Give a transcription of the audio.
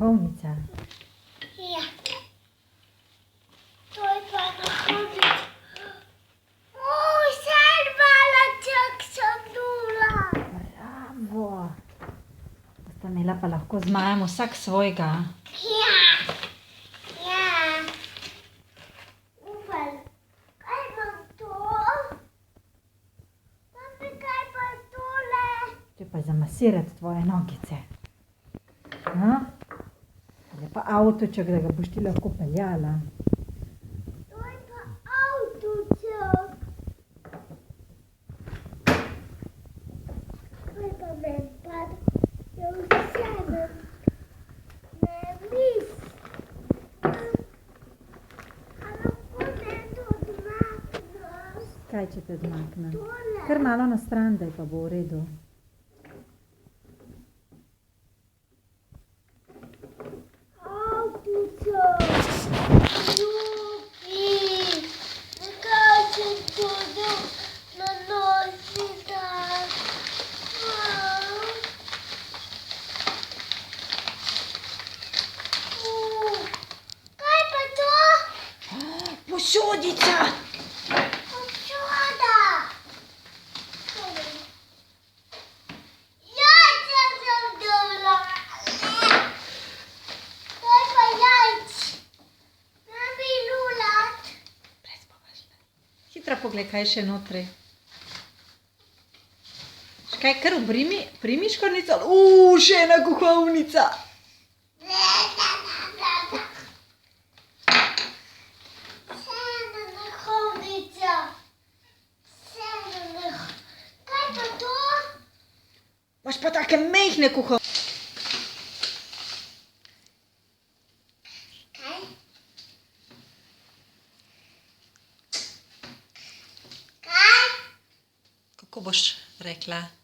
ovnica. Ja. To je pa nahoditi. Sedmalaček sem dula. Bravo. Bosta imela pa lahko z Majem vsak svojega. Ja. Ja. Upal. Kaj imam to? Mami, kaj pa je tole? To je pa zamasirati tvoje nogice. No? Je pa avtoček, da ga boš ti lahko peljala. To je pa avtoček. Kaj pa meni pada? Ja vsedem. Ne mis. A lahko ne to odmakneš? Kaj če te odmaknem? Tole. Kar malo na stran, daj pa bo v redu. Posodica! Hitra poglej, kaj je še notri. Kaj, kar primiš kornico? Še ena kuhavnica! Imaš pa take mehne kuhavnice. Kako boš rekla?